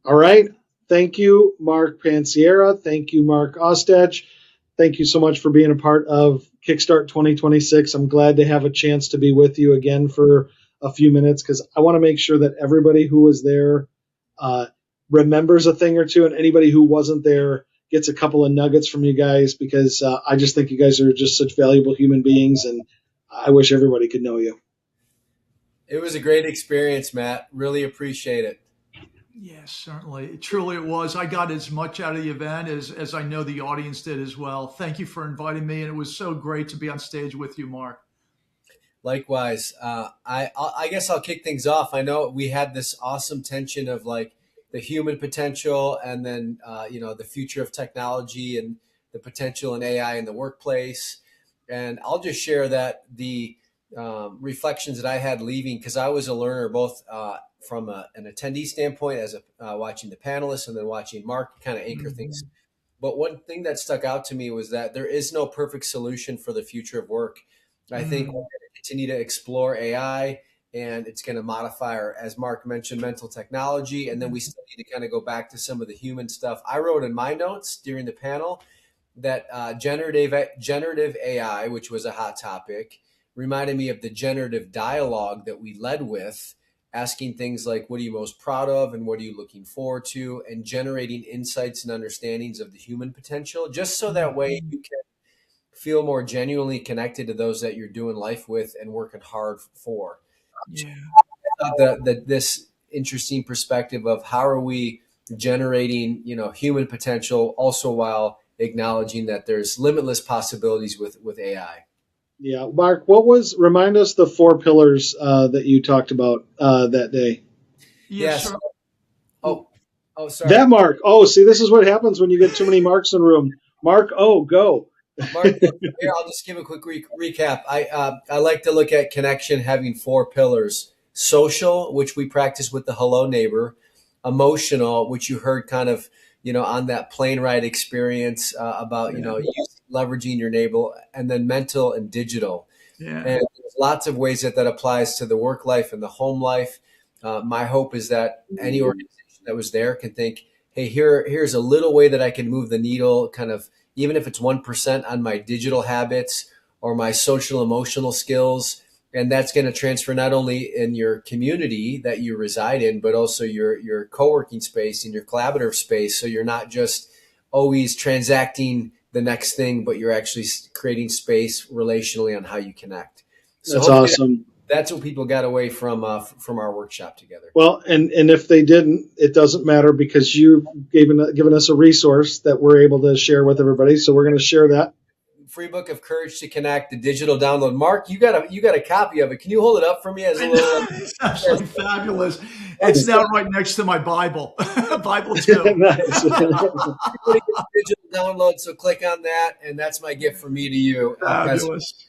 All right. Thank you, Mark Pansiera. Thank you, Mark Ostach. Thank you so much for being a part of Kickstart 2026. I'm glad to have a chance to be with you again for a few minutes because I want to make sure that everybody who was there uh, remembers a thing or two, and anybody who wasn't there gets a couple of nuggets from you guys because I just think you guys are just such valuable human beings, and I wish everybody could know you. It was a great experience, Matt. Really appreciate it. Yes, certainly. Truly it was. I got as much out of the event as I know the audience did as well. Thank you for inviting me. And it was so great to be on stage with you, Mark. Likewise. I guess I'll kick things off. I know we had this awesome tension of like the human potential and then, the future of technology and the potential in AI in the workplace. And I'll just share that the reflections that I had leaving, because I was a learner both from an attendee standpoint as watching the panelists and then watching Mark kind of anchor things. But one thing that stuck out to me was that there is no perfect solution for the future of work. I think we're going to continue to explore AI and it's going to modify our, as Mark mentioned, mental technology. And then we still need to kind of go back to some of the human stuff. I wrote in my notes during the panel that generative AI, which was a hot topic, reminded me of the generative dialogue that we led with, asking things like, what are you most proud of and what are you looking forward to, and generating insights and understandings of the human potential, just so that way you can feel more genuinely connected to those that you're doing life with and working hard for. Yeah. This interesting perspective of how are we generating, human potential also while acknowledging that there's limitless possibilities with AI. Yeah, Mark, remind us the four pillars that you talked about that day? Yes. Sir. Oh, sorry. That Mark. Oh, see, this is what happens when you get too many Marks in the room. Mark, go. Mark, here, I'll just give a quick recap. I like to look at connection having four pillars: social, which we practice with the hello neighbor; emotional, which you heard kind of, on that plane ride experience about, leveraging your neighbor; and then mental and digital. Yeah. And there's lots of ways that applies to the work life and the home life. My hope is that any organization that was there can think, hey, here's a little way that I can move the needle, kind of, even if it's 1% on my digital habits or my social emotional skills. And that's going to transfer not only in your community that you reside in, but also your co-working space and your collaborative space. So you're not just always transacting the next thing, but you're actually creating space relationally on how you connect. So that's awesome. That's what people got away from our workshop together. Well, and if they didn't, it doesn't matter because you've given us a resource that we're able to share with everybody. So we're going to share that. Free book of Courage to Connect, the digital download. Mark, you got a copy of it. Can you hold it up for me as a little? It's absolutely fabulous. It's now right next to my Bible. Bible too. Nice. Digital download. So click on that, and that's my gift from me to you. Fabulous.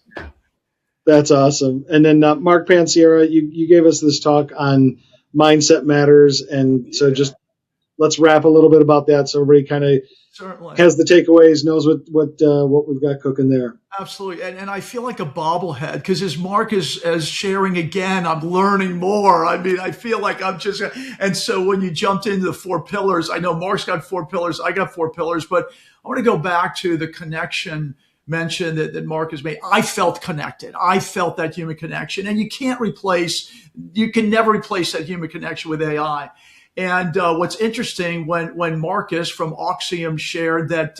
That's awesome. And then Mark Pansiera, you gave us this talk on mindset matters, and so just let's wrap a little bit about that so everybody kind of has the takeaways, knows what we've got cooking there. Absolutely. And I feel like a bobblehead because as Mark is sharing again, I'm learning more. I mean, I feel like I'm just, and so when you jumped into the four pillars, I know Mark's got four pillars, I got four pillars, but I want to go back to the connection mention that Mark has made. I felt connected. I felt that human connection, and you can never replace that human connection with AI. And what's interesting when Marcus from Auxiom shared that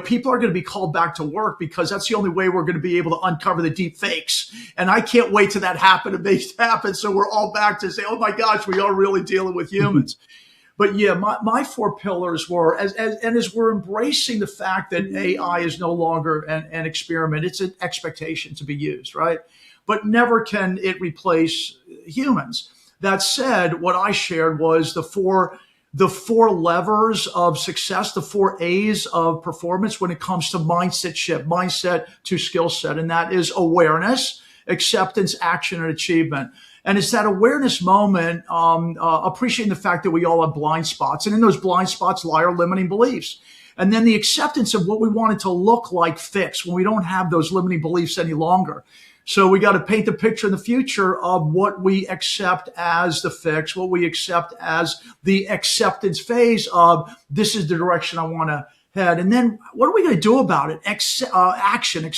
people are going to be called back to work because that's the only way we're going to be able to uncover the deep fakes. And I can't wait till that happens. So we're all back to say, oh my gosh, we are really dealing with humans. But yeah, my four pillars were as we're embracing the fact that AI is no longer an experiment, it's an expectation to be used, right? But never can it replace humans. That said, what I shared was the four levers of success, the 4 A's of performance when it comes to mindset shift, mindset to skill set. And that is awareness, acceptance, action, and achievement. And it's that awareness moment, appreciating the fact that we all have blind spots. And in those blind spots lie our limiting beliefs. And then the acceptance of what we want it to look like fixed when we don't have those limiting beliefs any longer. So we got to paint the picture in the future of what we accept as the fix, what we accept as the acceptance phase of this is the direction I want to head. And then what are we going to do about it? Action.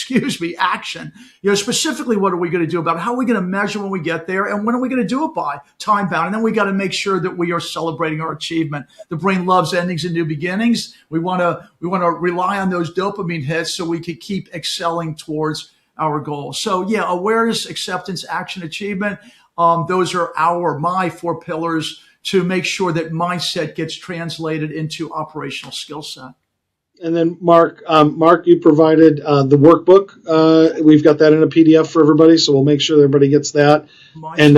Specifically, what are we going to do about it? How are we going to measure when we get there? And when are we going to do it by? Time bound. And then we got to make sure that we are celebrating our achievement. The brain loves endings and new beginnings. We want to rely on those dopamine hits so we can keep excelling towards our goals. So yeah, awareness, acceptance, action, achievement. Those are my 4 pillars to make sure that mindset gets translated into operational skill set. And then Mark, you provided the workbook. We've got that in a PDF for everybody, so we'll make sure everybody gets that. And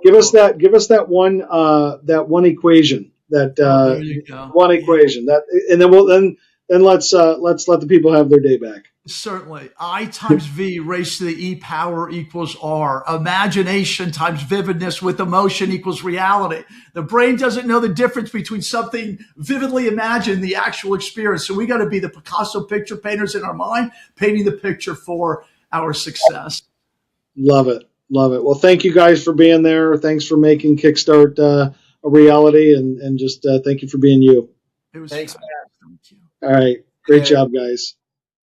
give us that one equation. There you go. One equation. And then let's let the people have their day back. Certainly. I times V raised to the E power equals R. Imagination times vividness with emotion equals reality. The brain doesn't know the difference between something vividly imagined, the actual experience. So we got to be the Picasso picture painters in our mind, painting the picture for our success. Love it. Well, thank you guys for being there. Thanks for making Kickstart a reality, and just thank you for being you. It was Thanks, fun. Thank you. All right. Great job, guys.